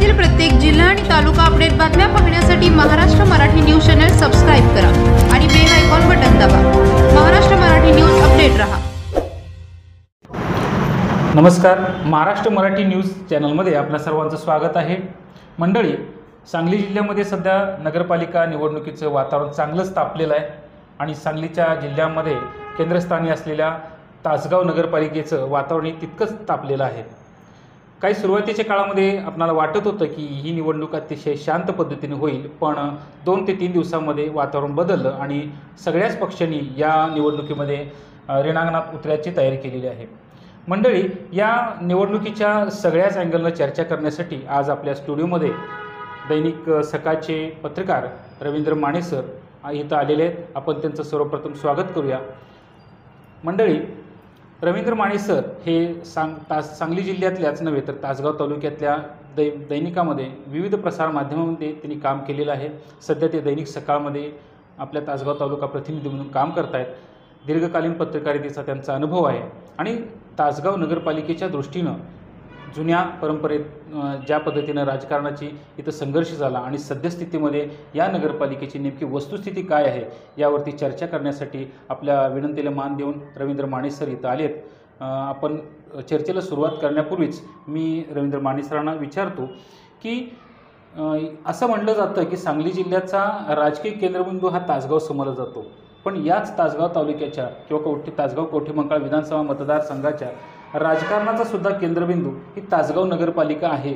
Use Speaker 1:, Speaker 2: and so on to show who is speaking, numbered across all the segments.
Speaker 1: राज्यातील प्रत्येक जिल्हा आणि तालुका अपडेट बातम्या पाहण्यासाठी Maharashtra Marathi news channel subscribe करा आणि बेल आयकॉन बटन दाबा। महाराष्ट्र मराठी न्यूज अपडेट रहा।
Speaker 2: नमस्कार, महाराष्ट्र मराठी न्यूज चॅनलमध्ये आपल्या सर्वांचं स्वागत आहे। मंडळी, सांगली जिल्ह्यामध्ये सध्या नगरपालिका निवडणुकीचं वातावरण चांगलंच तापलेलं आहे आणि सांगलीच्या जिल्ह्यामध्ये केंद्रस्थानी असलेल्या तासगाव नगरपालिकेचं वातावरण तितकंच तापलेलं आहे। काही सुरुवातीच्या काळामध्ये आपल्याला वाटत होतं की ही निवडणूक अतिशय शांत पद्धतीने होईल, पण 2 ते 3 दिवसांमध्ये वातावरण बदललं आणि सगळ्याच पक्षांनी या निवडणुकीमध्ये रिंगणात उतरायची तयारी केलेली आहे। मंडळी, या निवडणुकीच्या सगळ्याच अँगलनं चर्चा करण्यासाठी आज आपल्या स्टुडिओमध्ये दैनिक सकाळचे पत्रकार रवींद्र माने सर इथं आलेले आहेत। आपण त्यांचं सर्वप्रथम स्वागत करूया। मंडळी, रवींद्र माने सर हे सांगली जिल्ह्यातल्याच नव्हे तर तासगाव तालुक्यातल्या दैनिकामध्ये विविध प्रसार माध्यमांमध्ये त्यांनी काम केलेलं आहे। सध्या ते दैनिक सकाळमध्ये आपल्या तासगाव तालुका प्रतिनिधी म्हणून काम करत आहेत। दीर्घकालीन पत्रकारितेचा त्यांचा अनुभव आहे आणि तासगाव नगरपालिकेच्या दृष्टीनं जुन्या परंपरेत ज्या पद्धतीनं राजकारणाची इथं संघर्ष झाला आणि सद्यस्थितीमध्ये या नगरपालिकेची नेमकी वस्तुस्थिती काय आहे यावरती चर्चा करण्यासाठी आपल्या विनंतीला मान देऊन रवींद्र माने सर इथं आलेत। आपण चर्चेला सुरुवात करण्यापूर्वीच मी रवींद्र माने सरांना विचारतो की असं म्हटलं जातं की सांगली जिल्ह्याचा राजकीय केंद्रबिंदू हा तासगाव समजला जातो, पण याच तासगाव तालुक्याच्या किंवा तासगाव कवठेमहांकाळ विधानसभा मतदारसंघाच्या राजकारणाचा सुद्धा केंद्रबिंदू ही तासगाव नगरपालिका आहे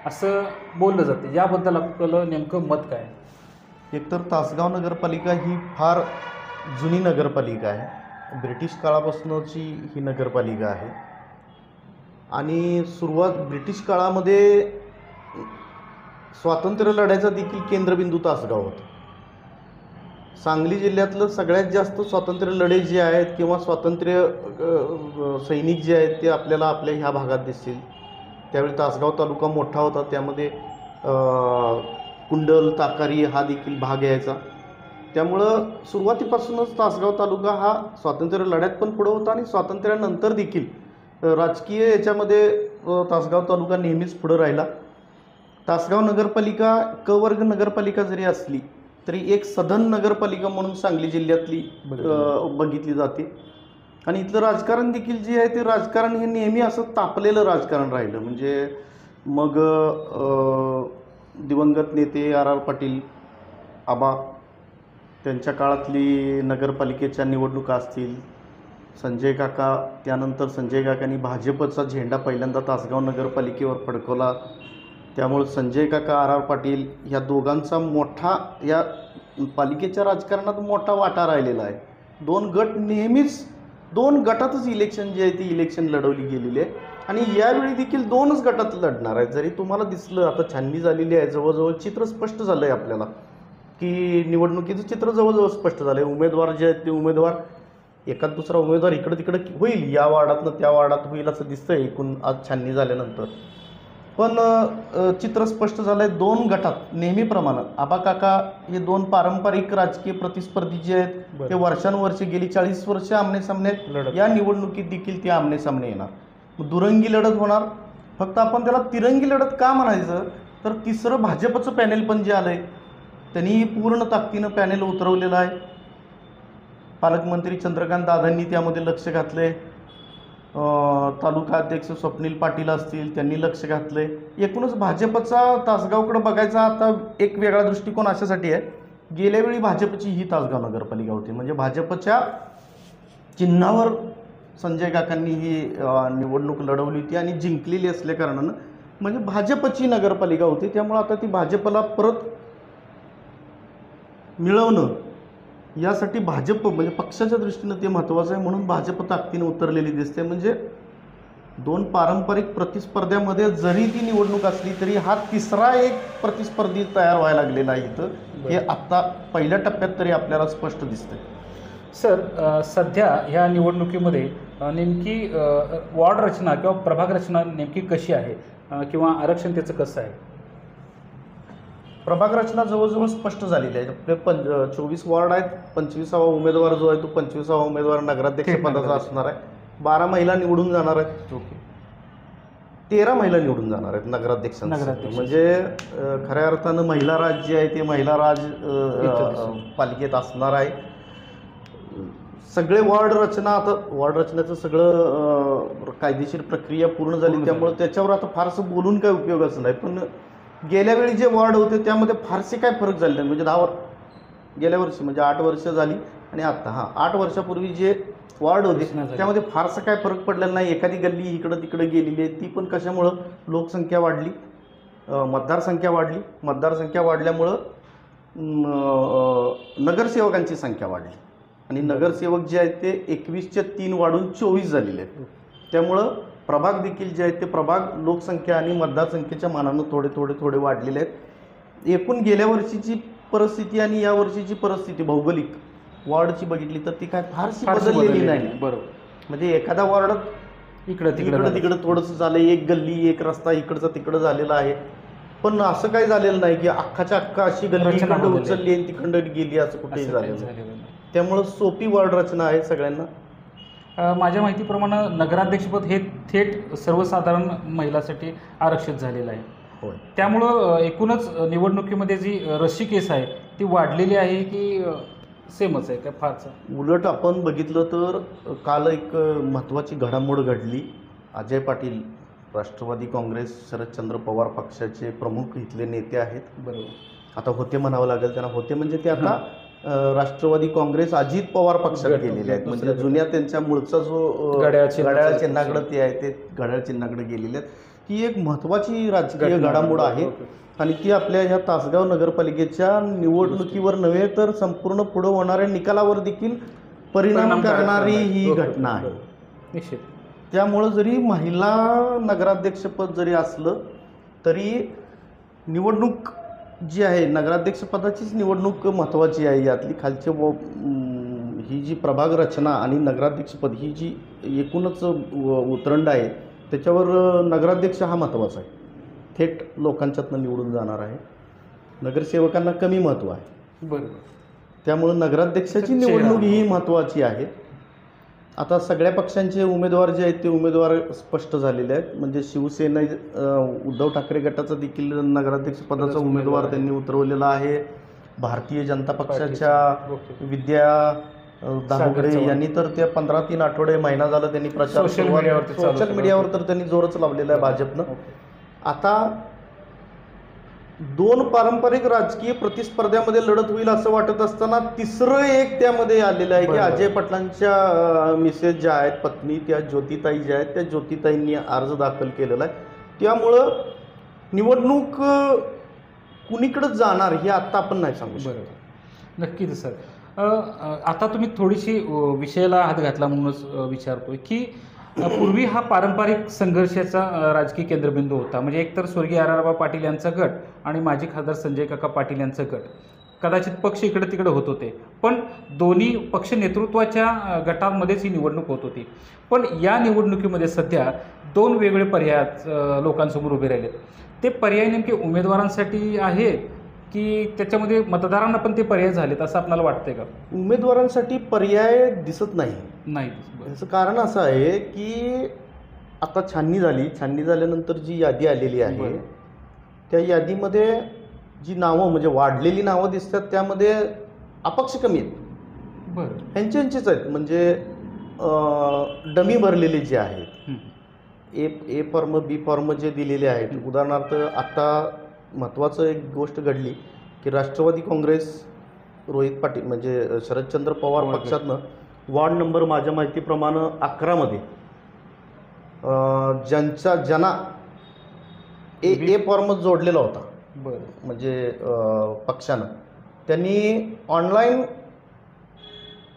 Speaker 2: असं बोललं जातं। याबद्दल आपलं नेमकं मत काय?
Speaker 3: एकतर तासगाव नगरपालिका ही फार जुनी नगरपालिका आहे। ब्रिटिश काळापासूनची ही नगरपालिका आहे आणि ब्रिटिश काळामध्ये स्वातंत्र्य लढ्याचा देखील केंद्रबिंदू तासगाव होता। सांगली जिल्ह्यातलं सगळ्यात जास्त स्वातंत्र्य लढे जे आहेत किंवा स्वातंत्र्य सैनिक जे आहेत ते आपल्याला आपल्या ह्या भागात दिसतील। त्यावेळी तासगाव तालुका मोठा होता, त्यामध्ये कुंडल, ताकारी हा देखील भाग यायचा। त्यामुळं सुरुवातीपासूनच तासगाव तालुका हा स्वातंत्र्य लढ्यात पण पुढं होता आणि स्वातंत्र्यानंतर देखील राजकीय याच्यामध्ये तासगाव तालुका नेहमीच पुढं राहिला। तासगाव नगरपालिका क वर्ग नगरपालिका जरी असली तरी एक सधन नगरपालिका म्हणून सांगली जिल्ह्यातली बघितली जाते आणि इथलं राजकारण देखील जे आहे ते राजकारण हे नेहमी असं तापलेलं राजकारण राहिलं। म्हणजे मग दिवंगत नेते आर पाटील आबा त्यांच्या काळातली नगरपालिकेच्या निवडणुका असतील, संजय काका, त्यानंतर संजय काकांनी भाजपचा झेंडा पहिल्यांदा तासगाव नगरपालिकेवर फडकवला, त्यामुळे संजय काका आर पाटील ह्या दोघांचा मोठा या पालिकेच्या राजकारणात मोठा वाटा राहिलेला आहे। 2 गट नेहमीच 2 गटातच इलेक्शन जे आहे ती इलेक्शन लढवली गेलेली आहे आणि यावेळी देखील 2च गटात लढणार आहेत। जरी तुम्हाला दिसलं आता छाननी झालेली आहे, जवळजवळ चित्र स्पष्ट झालं आहे आपल्याला की निवडणुकीचं चित्र जवळजवळ स्पष्ट झालं आहे। उमेदवार जे आहेत ते उमेदवार एखाद दुसरा उमेदवार इकडं तिकडं होईल, या वार्डातनं त्या वार्डात होईल असं दिसतंय एकूण आज छाननी झाल्यानंतर। पण चित्र स्पष्ट झालं आहे 2 गटात नेहमीप्रमाणे। आबा काका हे 2 पारंपरिक राजकीय प्रतिस्पर्धी जे आहेत ते वर्षानुवर्षे गेली 40 वर्ष आमनेसामने आहेत। या निवडणुकीत देखील ते आमनेसामने येणार, दुरंगी लढत होणार। फक्त आपण त्याला तिरंगी लढत का म्हणायचं तर तिसरं भाजपचं पॅनेल पण जे आलं आहे त्यांनी पूर्ण ताकदीनं पॅनेल उतरवलेलं आहे। पालकमंत्री चंद्रकांत दादांनी त्यामध्ये लक्ष घातलं आहे, तालुका अध्यक्ष स्वप्नील पाटील असतील त्यांनी लक्ष घातलं आहे। एकूणच भाजपचा तासगावकडे बघायचा आता एक वेगळा दृष्टिकोन अशासाठी आहे, गेल्या वेळी भाजपची ही तासगाव नगरपालिका होती, म्हणजे भाजपच्या चिन्हावर संजय काकांनी ही निवडणूक लढवली होती आणि जिंकलेली असल्या कारणानं म्हणजे भाजपची नगरपालिका होती। त्यामुळे आता ती भाजपला परत मिळवणं यासाठी भाजप म्हणजे पक्षाच्या दृष्टीनं ते महत्त्वाचं आहे, म्हणून भाजप ताकदीनं उतरलेली दिसते। म्हणजे 2 पारंपरिक प्रतिस्पर्ध्यामध्ये जरी ती निवडणूक असली तरी हा तिसरा एक प्रतिस्पर्धी तयार व्हायला लागलेला आहे इथं, हे आत्ता पहिल्या टप्प्यात तरी आपल्याला स्पष्ट दिसतंय।
Speaker 2: सर, सध्या ह्या निवडणुकीमध्ये नेमकी वॉर्ड रचना किंवा प्रभाग रचना नेमकी कशी आहे किंवा आरक्षण त्याचं कसं आहे?
Speaker 3: प्रभाग रचना जवळजवळ स्पष्ट झालेली आहे। आपले 24 वॉर्ड आहेत, 25वा उमेदवार जो आहे तो 25वा उमेदवार नगराध्यक्ष पदाचा असणार आहे। 12 महिला निवडून जाणार आहेत। 13 महिला निवडून जाणार आहेत नगराध्यक्षांसाठी.
Speaker 2: नगराध्यक्ष.
Speaker 3: म्हणजे खऱ्या अर्थानं महिला राज जे आहे ते महिला राज पालिकेत असणार आहे. सगळे वॉर्ड रचना, आता वॉर्ड रचनेचं सगळं कायदेशीर प्रक्रिया पूर्ण झाली, त्यामुळे त्याच्यावर आता फारसं बोलून काय उपयोगाचं नाही. पण गेल्या वेळी जे वॉर्ड होते त्यामध्ये फारसे काय फरक झाले नाही. म्हणजे गेल्या वर्षी म्हणजे 8 वर्ष झाली आणि आत्ता 8 वर्षापूर्वी जे वॉर्ड होते त्यामध्ये फारसा काय फरक पडलेला नाही. एखादी गल्ली इकडं तिकडे गेलेली आहे, ती पण कशामुळं लोकसंख्या वाढली, मतदारसंख्या वाढली. मतदारसंख्या वाढल्यामुळं नगरसेवकांची संख्या वाढली आणि नगरसेवक जे आहेत ते 21च्या 3 वाढून 24 झालेले आहेत. त्यामुळं प्रभाग देखील जे आहेत ते प्रभाग लोकसंख्या आणि मतदारसंख्येच्या मानानं थोडे वाढलेले आहेत. एकूण गेल्या वर्षीची परिस्थिती आणि या वर्षीची परिस्थिती भौगोलिक वॉर्डची बघितली तर ती काय फारशी बदललेली नाही.
Speaker 2: बरोबर.
Speaker 3: म्हणजे एखाद्या वॉर्डात इकडं तिकडं थोडंसं झालं, एक गल्ली एक रस्ता इकडचा तिकडं झालेला आहे. पण असं काय झालेलं नाही की अख्खाच्या अख्खा अशी गल्ली इकडं उचलली आणि तिकडं गेली असं कुठेही झालेलं नाही. त्यामुळं सोपी वॉर्ड रचना आहे सगळ्यांना.
Speaker 2: माझ्या माहितीप्रमाणे नगराध्यक्षपद हे थेट सर्वसाधारण महिलांसाठी आरक्षित झालेलं आहे.
Speaker 3: होय.
Speaker 2: त्यामुळं एकूणच निवडणुकीमध्ये जी रस्सीकेस आहे ती वाढलेली आहे की सेमच आहे काय फारचं?
Speaker 3: उलट आपण बघितलं तर काल एक महत्त्वाची घडामोड घडली. अजय पाटील राष्ट्रवादी काँग्रेस शरदचंद्र पवार पक्षाचे प्रमुख इथले नेते आहेत.
Speaker 2: बरोबर.
Speaker 3: आता होते म्हणावं लागेल त्यांना, होते म्हणजे ते आता राष्ट्रवादी काँग्रेस अजित पवार पक्षात गेलेले आहेत. म्हणजे जुन्या त्यांच्या मूळचा जो घड्याळ चिन्हाकडे ते आहे ते घड्याळ चिन्हाकडे गेलेले आहेत. ही एक महत्त्वाची राजकीय घडामोड आहे आणि ती आपल्या ह्या तासगाव नगरपालिकेच्या निवडणुकीवर नव्हे तर संपूर्ण पुढे होणाऱ्या निकालावर देखील परिणाम करणारी ही घटना आहे.
Speaker 2: निश्चित.
Speaker 3: त्यामुळं जरी महिला नगराध्यक्षपद जरी असलं तरी निवडणूक जी आहे नगराध्यक्षपदाचीच निवडणूक महत्त्वाची आहे. यातली खालचे ही जी प्रभाग रचना आणि नगराध्यक्षपद ही जी एकूणच उतरंड आहे त्याच्यावर नगराध्यक्ष हा महत्त्वाचा आहे. थेट लोकांच्यातनं निवडून जाणार आहे. नगरसेवकांना कमी महत्त्व आहे.
Speaker 2: बरोबर.
Speaker 3: त्यामुळं नगराध्यक्षाची निवडणूक ही महत्त्वाची आहे. आता सगळ्या पक्षांचे उमेदवार जे आहेत ते उमेदवार स्पष्ट झालेले आहेत. म्हणजे शिवसेना उद्धव ठाकरे गटाचा देखील नगराध्यक्षपदाचा उमेदवार त्यांनी उतरवलेला आहे. भारतीय जनता पक्षाच्या विद्या दाभोगडे यांनी तर त्या 15-3 आठवडे महिना झाला त्यांनी प्रचार सोशल मीडियावर तर त्यांनी जोरच लावलेला आहे भाजपनं. आता 2 पारंपरिक राजकीय प्रतिस्पर्ध्यामध्ये लढत होईल असं वाटत असताना तिसरं एक त्यामध्ये आलेलं आहे की अजय पाटलांच्या मिसेस ज्या आहेत पत्नी त्या ज्योतिताई ज्या आहेत त्या ज्योतिताईंनी अर्ज दाखल केलेला आहे. त्यामुळं निवडणूक कुणीकडे जाणार हे आत्ता आपण नाही सांगू शकतो.
Speaker 2: नक्कीच सर. आता तुम्ही थोडीशी विषयाला हात घातला म्हणूनच विचारतोय की पूर्वी हा पारंपरिक संघर्षाचा राजकीय केंद्रबिंदू होता. म्हणजे एकतर स्वर्गीय आर.आर. पाटील यांचा गट आणि माजी खासदार संजय काका पाटील यांचा गट. कदाचित पक्ष इकडे तिकडे होत होते पण दोन्ही पक्ष नेतृत्वाच्या गटांमध्येच ही निवडणूक होत होती. पण या निवडणुकीमध्ये सध्या 2 वेगळे पर्याय लोकांसमोर उभे राहिलेत. ते पर्याय नेमके उमेदवारांसाठी आहेत की त्याच्यामध्ये मतदारांना पण ते पर्याय झालेत असं आपल्याला वाटतंय का?
Speaker 3: उमेदवारांसाठी पर्याय दिसत नाही. याचं कारण असं आहे की आता छाननी झाल्यानंतर जी यादी आलेली आहे त्या यादीमध्ये जी नावं म्हणजे वाढलेली नावं दिसतात त्यामध्ये अपक्ष कमी आहेत.
Speaker 2: बरं.
Speaker 3: यांचेच आहेत. म्हणजे डमी भरलेले जे आहेत ए फॉर्म बी फॉर्म जे दिलेले आहेत. उदाहरणार्थ आत्ता महत्त्वाचं एक गोष्ट घडली की राष्ट्रवादी काँग्रेस रोहित पाटील म्हणजे शरदचंद्र पवार पक्षातनं वॉर्ड नंबर माझ्या माहितीप्रमाणे 11 मध्ये ज्यांना ए फॉर्म जोडलेला होता.
Speaker 2: बरं. म्हणजे
Speaker 3: पक्षानं त्यांनी ऑनलाईन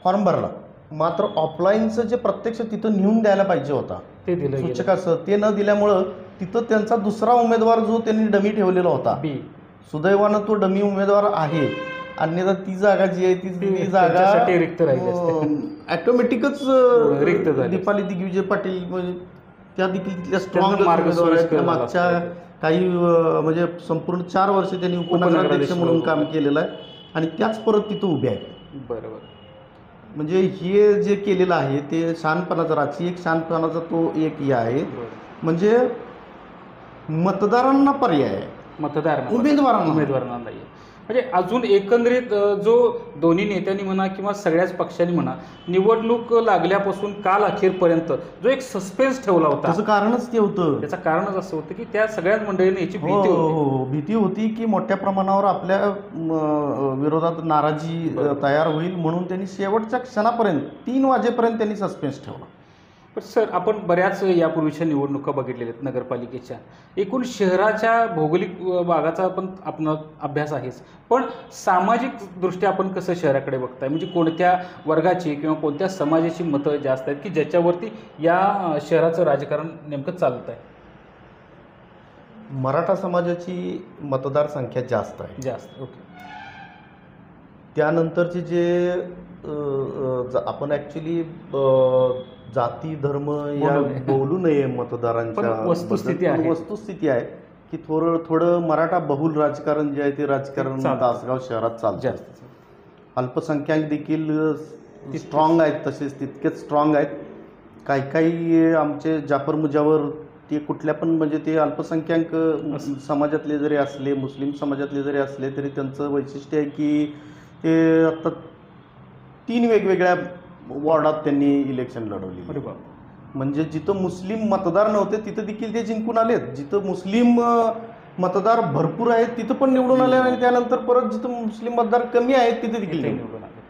Speaker 3: फॉर्म भरला मात्र ऑफलाईनचं जे प्रत्यक्ष तिथं नेऊन द्यायला पाहिजे होता
Speaker 2: ते दिलं
Speaker 3: सूचकाचं ते न दिल्यामुळं तिथं त्यांचा दुसरा उमेदवार जो त्यांनी डमी ठेवलेला होता सुदैवानं तो डमी उमेदवार आहे. अन्यथा ती जागा जी आहे ती जागा
Speaker 2: रिक्त राहिली
Speaker 3: ऑटोमॅटिकच
Speaker 2: रिक्त झाली.
Speaker 3: दीपाली दिग्विजय पाटील म्हणजे त्या देखील तिथल्या स्ट्रॉंग मागच्या काही म्हणजे संपूर्ण 4 वर्ष त्यांनी उपनगराध्यक्ष म्हणून काम केलेलं आहे आणि त्याच परत तिथं उभे आहेत.
Speaker 2: बरोबर.
Speaker 3: म्हणजे हे जे केलेलं आहे ते शहाणपणाचा राजकीय एक शहाणपणाचा तो एक हे आहे. म्हणजे मतदारांना पर्याय आहे,
Speaker 2: मतदारांना
Speaker 3: उमेदवारांना
Speaker 2: नाही आहे. म्हणजे अजून एकंदरीत जो दोन्ही नेत्यांनी म्हणा किंवा सगळ्याच पक्षांनी म्हणा निवडणूक लागल्यापासून काल अखेरपर्यंत जो एक सस्पेन्स ठेवला होता,
Speaker 3: त्याचं कारणच ते होतं.
Speaker 2: त्याचं कारणच असं होतं की त्या सगळ्याच मंडळींनी याची
Speaker 3: हो
Speaker 2: भीती होती.
Speaker 3: हो, भीती होती की मोठ्या प्रमाणावर आपल्या विरोधात नाराजी तयार होईल, म्हणून त्यांनी शेवटच्या क्षणापर्यंत 3 वाजेपर्यंत त्यांनी सस्पेन्स ठेवला.
Speaker 2: पण सर, आपण बऱ्याच यापूर्वीच्या निवडणुका बघितलेल्या आहेत नगरपालिकेच्या. एकूण शहराच्या भौगोलिक भागाचा आपण अभ्यास आहेच, पण सामाजिक दृष्ट्या आपण कसं शहराकडे बघताय, म्हणजे कोणत्या वर्गाची किंवा कोणत्या समाजाची मतं जास्त आहेत की ज्याच्यावरती या शहराचं राजकारण नेमकं चालत आहे?
Speaker 3: मराठा समाजाची मतदार संख्या जास्त आहे.
Speaker 2: जास्त. ओके.
Speaker 3: त्यानंतरचे जे आपण ॲक्च्युली जाती धर्म या बोलू नये मतदारांच्या,
Speaker 2: पण वस्तुस्थिती आहे.
Speaker 3: वस्तुस्थिती आहे की थोडं मराठा बहुल राजकारण जे आहे ते राजकारण तासगाव शहरात चालतं. अल्पसंख्याक देखील स्ट्रॉंग आहेत, तसेच तितकेच स्ट्रॉंग आहेत. काही आमचे जाफर मुजावर ते कुठल्या पण म्हणजे ते अल्पसंख्याक समाजातले जरी असले, मुस्लिम समाजातले जरी असले तरी त्यांचं वैशिष्ट्य आहे की ते आता 3 वेगवेगळ्या वॉर्डात त्यांनी इलेक्शन लढवली.
Speaker 2: अरे बाप.
Speaker 3: म्हणजे जिथं मुस्लिम मतदार नव्हते तिथं देखील ते जिंकून आलेत, जिथं मुस्लिम मतदार भरपूर आहेत तिथं पण निवडून आले, आणि त्यानंतर परत जिथं मुस्लिम मतदार कमी आहेत तिथे देखील निवडून आले,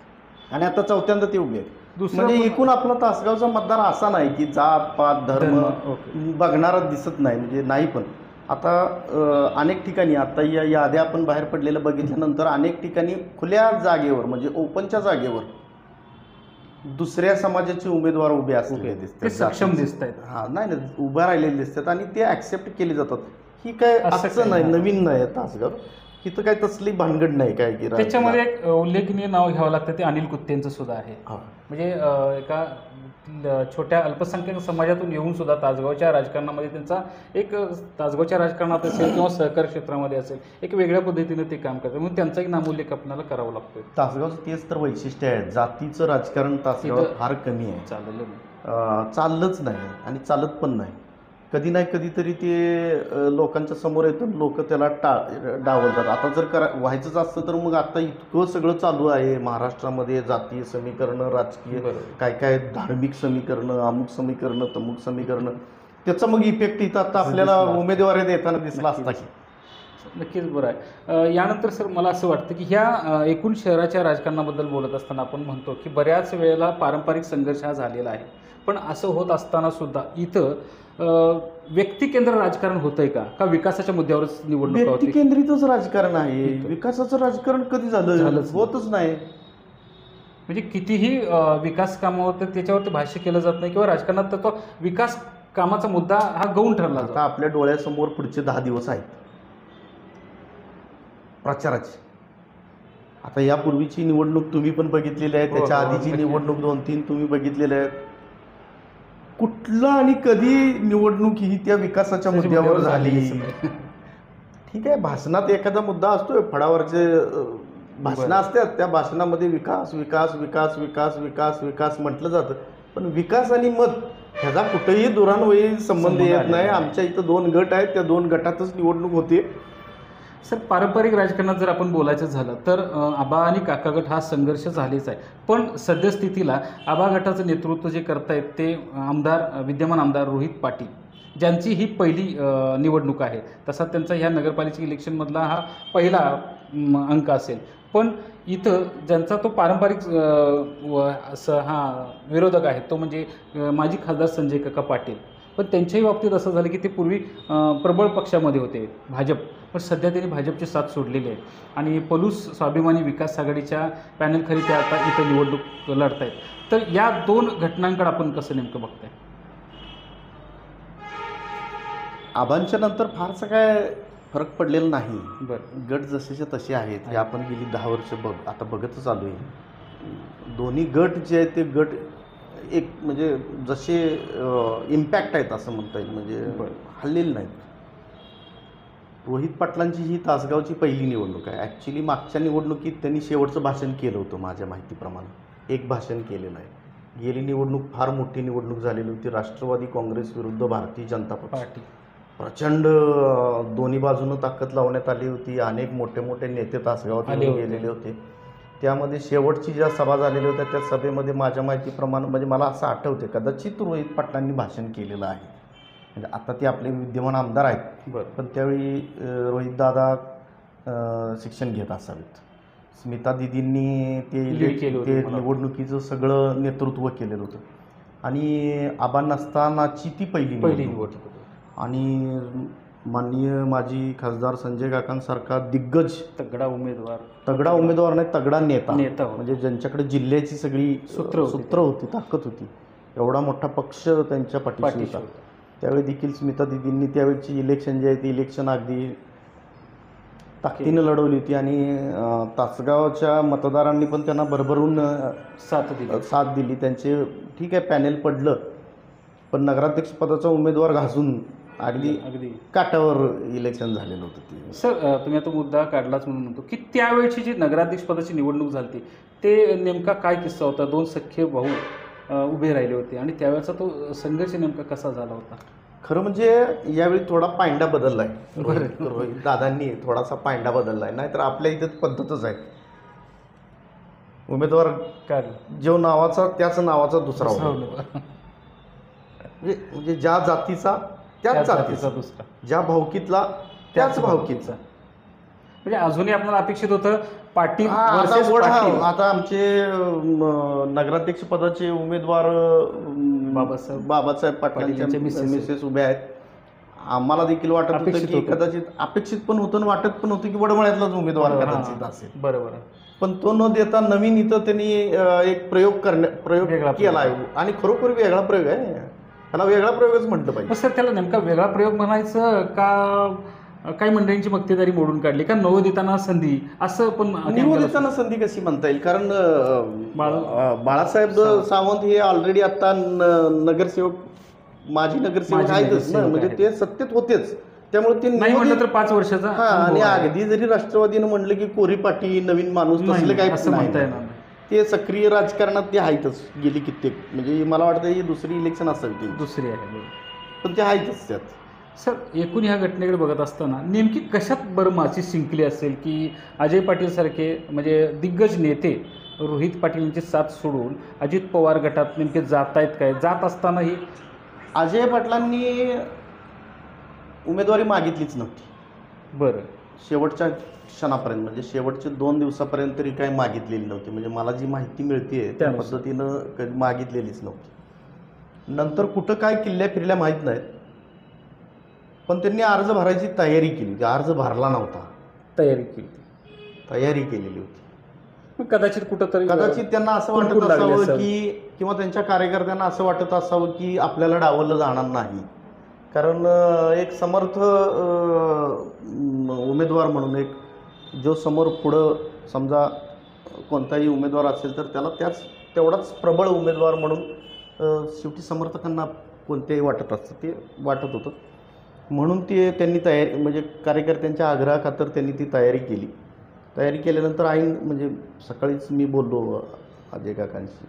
Speaker 3: आणि आता चौथ्यांदा ते उभे आहेत. म्हणजे एकूण आपला तासगावचा मतदार असा नाही की जात पात धर्म बघणारा दिसत नाही, म्हणजे नाही. पण आता अनेक ठिकाणी आता या याद्या आपण बाहेर पडलेल्या बघितल्यानंतर अनेक ठिकाणी खुल्या जागेवर म्हणजे ओपनच्या जागेवर दुसऱ्या समाजाचे उमेदवार उभे असलेले दिसतात,
Speaker 2: सक्षम दिसत आहेत.
Speaker 3: हां, नाही उभे राहिलेले दिसतात आणि ते ॲक्सेप्ट केले जातात. ही काय असं नाही, नवीन नाही तासगाव, इथं काय तसली भानगड नाही काय की.
Speaker 2: त्याच्यामध्ये एक उल्लेखनीय नाव घ्यावं लागतं, ते अनिल कुत्तेंचं सुद्धा आहे. म्हणजे एका छोट्या अल्पसंख्याक समाजातून येऊन सुद्धा तासगावच्या राजकारणामध्ये त्यांचा एक, तासगावच्या राजकारणात असेल किंवा सहकार क्षेत्रामध्ये असेल, एक वेगळ्या पद्धतीनं ते काम करतात, म्हणून त्यांचाही नामोल्लेख आपल्याला करावा लागतो.
Speaker 3: तासगावचं तेच तर वैशिष्ट्य आहे, जातीचं राजकारण तासगावात फार कमी आहे. चाललंच नाही आणि चालत पण नाही. कधी नाही कधीतरी ते लोकांच्या समोर येतं, लोक त्याला डावलतात. आता जर व्हायचंच असतं तर मग आता इतकं सगळं चालू आहे महाराष्ट्रामध्ये, जातीय समीकरणं, राजकीय काय काय, धार्मिक समीकरणं, अमुक समीकरणं, तमुक समीकरणं, त्याचा मग इफेक्ट इथं आता आपल्याला उमेदवारी देताना दिसला असता की.
Speaker 2: नक्कीच बरं आहे. यानंतर सर मला असं वाटतं की ह्या एकूण शहराच्या राजकारणाबद्दल बोलत असताना आपण म्हणतो की बऱ्याच वेळेला पारंपरिक संघर्ष हा झालेला आहे, पण असं होत असताना सुद्धा इथं व्यक्तिकेंद्र राजकारण होतंय का विकासाच्या मुद्द्यावरच निवडणूक?
Speaker 3: व्यक्तिकेंद्रितच राजकारण आहे. विकासाचं राजकारण कधी झालं? होतच नाही.
Speaker 2: म्हणजे कितीही विकास कामं होतं त्याच्यावरती भाष्य केलं जात नाही किंवा राजकारणात तर तो विकास कामाचा मुद्दा हा गौण ठरला.
Speaker 3: आता आपल्या डोळ्यासमोर पुढचे 10 दिवस आहेत प्रचाराची. आता यापूर्वीची निवडणूक तुम्ही पण बघितलेली आहे, त्याच्या आधीची निवडणूक 2-3 तुम्ही बघितलेल्या आहेत. कुठलं आणि कधी निवडणूक ही त्या विकासाच्या मुद्द्यावर झाली? ठीक आहे, भाषणात एखादा मुद्दा असतोय, फळावरचे भाषणं असतात, त्या भाषणामध्ये विकास विकास विकास विकास विकास विकास म्हटलं जातं, पण विकास आणि मत ह्याचा कुठेही दुरान्वयी संबंध येत नाही. आमच्या इथं 2 गट आहेत, त्या 2 गटातच निवडणूक होते.
Speaker 2: सर, पारंपरिक राजकारणात जर आपण बोलायचं झालं तर आबा आणि काका गट हा संघर्ष झालेच आहे, पण सद्यस्थितीला आबा गटाचं नेतृत्व जे करतायत ते विद्यमान आमदार रोहित पाटील, ज्यांची ही पहिली निवडणूक आहे. तसा त्यांचा ह्या नगरपालिका इलेक्शनमधला हा पहिला अंक असेल, पण इथं ज्यांचा तो पारंपरिक विरोधक आहे तो म्हणजे माजी खासदार संजय काका पाटील. पण त्यांच्याही बाबतीत असं झालं की ते पूर्वी प्रबळ पक्षामध्ये होते भाजप, पण सध्या त्यांनी भाजपची साथ सोडलेली आहे आणि पलूस स्वाभिमानी विकास आघाडीच्या पॅनलखाली ते आता इथं निवडणूक लढत आहेत. तर या 2 घटनांकडे आपण कसं नेमकं बघताय?
Speaker 3: आबांच्या नंतर फारसं काय फरक पडलेला नाही.
Speaker 2: बरं,
Speaker 3: गट जसेच्या तसे आहेत हे आपण गेली 10 वर्ष आता बघतच आलो आहे. दोन्ही गट जे आहेत ते गट एक म्हणजे जसे इम्पॅक्ट आहेत असं म्हणता येईल, म्हणजे हल्लेले नाहीत. रोहित पाटलांची ही तासगावची पहिली निवडणूक आहे. ॲक्च्युली मागच्या निवडणुकीत त्यांनी शेवटचं भाषण केलं होतं माझ्या माहितीप्रमाणे, एक भाषण केलेलं आहे. गेली निवडणूक फार मोठी निवडणूक झालेली होती, राष्ट्रवादी काँग्रेस विरुद्ध भारतीय जनता पार्टी. प्रचंड दोन्ही बाजूनं ताकद लावण्यात आली होती. अनेक मोठे मोठे नेते तासगावात
Speaker 2: आले
Speaker 3: येऊन
Speaker 2: होते.
Speaker 3: गेलेले होते. त्यामध्ये शेवटची ज्या सभा झालेल्या होत्या त्या सभेमध्ये माझ्या माहितीप्रमाणे म्हणजे मला असं आठवते कदाचित रोहित पाटलांनी भाषण केलेलं आहे. म्हणजे आता ते आपले विद्यमान आमदार आहेत,
Speaker 2: बरं.
Speaker 3: पण त्यावेळी रोहितदादा शिक्षण घेत असावेत. स्मिता दिदींनी
Speaker 2: लीड केलं होतं
Speaker 3: ते
Speaker 2: मला.
Speaker 3: निवडणुकीचं सगळं नेतृत्व केलेलं होतं आणि आबा नसतानाची ती पहिली
Speaker 2: पहिली
Speaker 3: निवडणूक.
Speaker 2: निवडणूक
Speaker 3: आणि माननीय माजी खासदार संजय काकांसारखा दिग्गज
Speaker 2: तगडा उमेदवार,
Speaker 3: तगडा उमेदवार नाही तगडा नेता
Speaker 2: नेता होता.
Speaker 3: म्हणजे ज्यांच्याकडे जिल्ह्याची सगळी
Speaker 2: सूत्र होती.
Speaker 3: ताकद होती. एवढा मोठा पक्ष त्यांच्या पाठीशी होता. त्यावेळी देखील स्मिता दिदींनी त्यावेळची इलेक्शन जे आहे ते इलेक्शन अगदी ताकदीनं लढवली होती आणि तासगावच्या मतदारांनी पण त्यांना भरभरून साथ दिली. त्यांचे ठीक आहे पॅनेल पडलं, पण नगराध्यक्षपदाचा उमेदवार घासून अगदी काटावर इलेक्शन झालेलं होतं ते.
Speaker 2: सर, तुम्ही आता मुद्दा काढलाच म्हणून म्हणतो की त्यावेळची जी नगराध्यक्ष पदाची निवडणूक झाली ते नेमका काय किस्सा होता? दोन सख्खे भाऊ उभे राहिले होते आणि त्यावेळेचा तो संघर्ष नेमका कसा झाला होता?
Speaker 3: खरं म्हणजे यावेळी थोडा पायंडा बदलला आहे. रोहित दादांनी थोडासा पायंडा बदलला आहे. नाहीतर आपल्या इथं पद्धतच आहे, उमेदवार
Speaker 2: काय
Speaker 3: जो नावाचा त्याच नावाचा दुसरा उमेदवार. म्हणजे ज्या जातीचा त्याच जातीचा,
Speaker 2: दुसरा,
Speaker 3: ज्या भावकीतला त्याच भावकीचा.
Speaker 2: म्हणजे अजूनही आपल्याला अपेक्षित होतं पाटील
Speaker 3: आता
Speaker 2: versus पाटील.
Speaker 3: आता आमचे नगराध्यक्ष पदाचे उमेदवार बाबासाहेब पाटलांच्या मिसेस उभे आहेत. आम्हाला देखील वाटत होतं की कदाचित अपेक्षित पण होतं आणि वाटत पण होतं की वडमळ्यातलाच उमेदवार कदाचित असेल.
Speaker 2: बरोबर.
Speaker 3: पण तो न देता नवीन इथं त्यांनी एक प्रयोग केला आहे आणि खरोखर वेगळा प्रयोग आहे. त्याला वेगळा प्रयोगच म्हटलं पाहिजे.
Speaker 2: सर, त्याला नेमका वेगळा प्रयोग म्हणायचं का काही मंडळींची मक्तेदारी मोडून काढली का नवोदितांना संधी असं पण?
Speaker 3: नवोदितांना संधी कशी म्हणता येईल, कारण बाळासाहेब सावंत हे ऑलरेडी आता नगरसेवक माजी नगरसेवक आहेतच ना, म्हणजे ते सत्तेत होतेच. त्यामुळे ते
Speaker 2: नाही म्हटलं तर 5 वर्षाचा
Speaker 3: आणि अगदी जरी राष्ट्रवादीनं म्हणलं की कोरी पाटील नवीन माणूस तसले काही
Speaker 2: असं म्हणता येणार नाही.
Speaker 3: ते सक्रिय राजकारणात ते आहेतच गेली कित्येक, म्हणजे मला वाटतं ही दुसरी इलेक्शन असावी ती
Speaker 2: दुसरी आहे,
Speaker 3: पण ते आहेतच त्यात.
Speaker 2: सर, एकूण ह्या घटनेकडे बघत असताना नेमकी कशात बरं माची शिंकली असेल की अजय पाटील सारखे म्हणजे दिग्गज नेते रोहित पाटील यांची साथ सोडून अजित पवार गटात नेमके जात आहेत काय? जात असतानाही
Speaker 3: अजय पाटलांनी उमेदवारी मागितलीच नव्हती.
Speaker 2: बरं.
Speaker 3: शेवटच्या क्षणापर्यंत म्हणजे शेवटचे 2 दिवसापर्यंत तरी काही मागितलेली नव्हती. म्हणजे मला जी माहिती मिळते त्या पद्धतीनं कधी मागितलेलीच नव्हती. नंतर कुठं काय किल्ल्या फिरल्या माहीत नाहीत, पण त्यांनी अर्ज भरायची तयारी केली होती. अर्ज भरला नव्हता, तयारी केलेली होती. कदाचित त्यांना असं वाटत असावं की किंवा त्यांच्या कार्यकर्त्यांना असं वाटत असावं की आपल्याला डावललं जाणार नाही, कारण एक समर्थ उमेदवार म्हणून एक जो समोर पुढं समजा कोणताही उमेदवार असेल तर त्याला तेवढाच प्रबळ उमेदवार म्हणून शेवटी समर्थकांना कोणतेही वाटत असतं, ते वाटत होतं. म्हणून त्यांनी तयारी म्हणजे कार्यकर्त्यांच्या आग्रहाखातर त्यांनी ती तयारी केली. तयारी केल्यानंतर म्हणजे सकाळीच मी बोललो अजय काकांशी.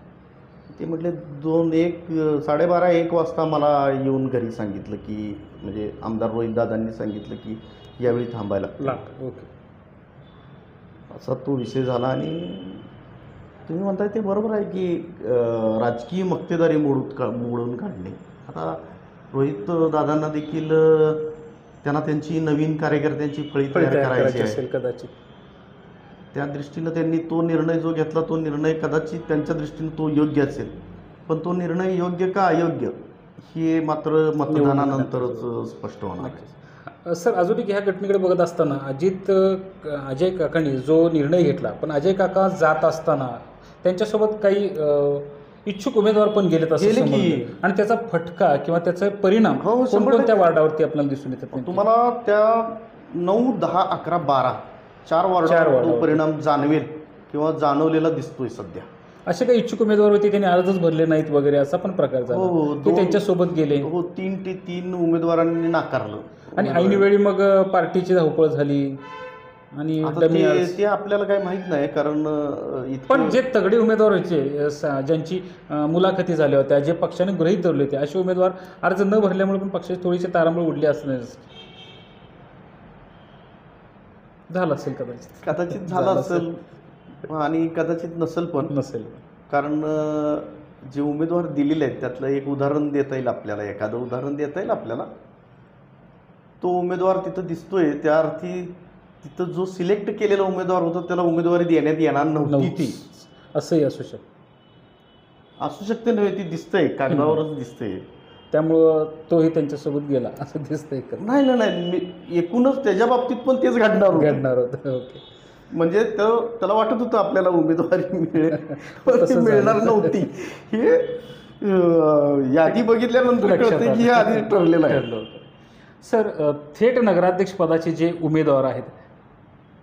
Speaker 3: ते म्हटले 12:30-1 वाजता मला येऊन घरी सांगितलं की म्हणजे आमदार रोहितदादांनी सांगितलं की यावेळी थांबायला
Speaker 2: ओके.
Speaker 3: असा तो विषय झाला. आणि तुम्ही म्हणताय ते बरोबर आहे की राजकीय मक्तेदारी मोडून काढणे. आता रोहित दादांना देखील त्यांना त्यांची नवीन कार्यकर्त्यांची फळी तयार करायची असेल
Speaker 2: कदाचित.
Speaker 3: त्या दृष्टीनं त्यांनी तो निर्णय जो घेतला तो निर्णय कदाचित त्यांच्या दृष्टीनं तो योग्य असेल, पण तो निर्णय योग्य का अयोग्य हे मात्र मतदानानंतरच स्पष्ट होणार आहे.
Speaker 2: सर, अजून एक ह्या घटनेकडे बघत असताना अजय काकांनी जो निर्णय घेतला, पण अजय काका जात असताना त्यांच्यासोबत काही इच्छुक उमेदवार पण गेलेत असं
Speaker 3: की,
Speaker 2: आणि त्याचा फटका किंवा त्याचा परिणाम कोणत्या वार्डावरती आपल्याला दिसून येतात?
Speaker 3: तुम्हाला त्या 9, 10, 11, 12 4 वार्डावर तो परिणाम जाणवेल किंवा जाणवलेला दिसतोय सध्या.
Speaker 2: असे काही इच्छुक उमेदवार होते त्यांनी अर्जच भरले नाहीत वगैरे असा पण प्रकार झाला, ते त्यांच्यासोबत गेले.
Speaker 3: 3 उमेदवारांनी नाकारलं
Speaker 2: आणि ऐन वेळी मग पार्टीची धावपळ झाली. आणि
Speaker 3: आता
Speaker 2: डमी अर्ज.
Speaker 3: ते आपल्याला काही माहीत नाही, कारण
Speaker 2: पण जे तगडे उमेदवार व्हायचे ज्यांची मुलाखती झाल्या होत्या, जे पक्षाने गृहीत धरले होते, असे उमेदवार अर्ज न भरल्यामुळे पण पक्षाची थोडीशी तारांबळ उडली असणार झालं असेल
Speaker 3: कदाचित झालं असेल आणि कदाचित नसेल पण
Speaker 2: नसेल.
Speaker 3: कारण जे उमेदवार दिलेले आहेत त्यातलं एक उदाहरण देता येईल आपल्याला, एखादं उदाहरण देता येईल आपल्याला. तो उमेदवार तिथं दिसतोय, त्या अर्थी तिथं जो सिलेक्ट केलेला उमेदवार होता त्याला उमेदवारी देण्यात येणार नव्हती ती.
Speaker 2: असंही असू
Speaker 3: शकते नव्हे, ती दिसतंय, कागदावरच दिसतंय.
Speaker 2: त्यामुळं तोही त्यांच्यासोबत गेला असं दिसतंय.
Speaker 3: नाही, एकूणच त्याच्या बाबतीत पण तेच घडणार
Speaker 2: होतं. ओके.
Speaker 3: म्हणजे त्याला वाटत होतं आपल्याला उमेदवारी मिळेल, पण ती मिळणार नव्हती. हे यादी बघितल्यानंतर कळतं की हे आधी ठरलेलं आहे.
Speaker 2: सर, थेट नगराध्यक्ष पदाचे जे उमेदवार आहेत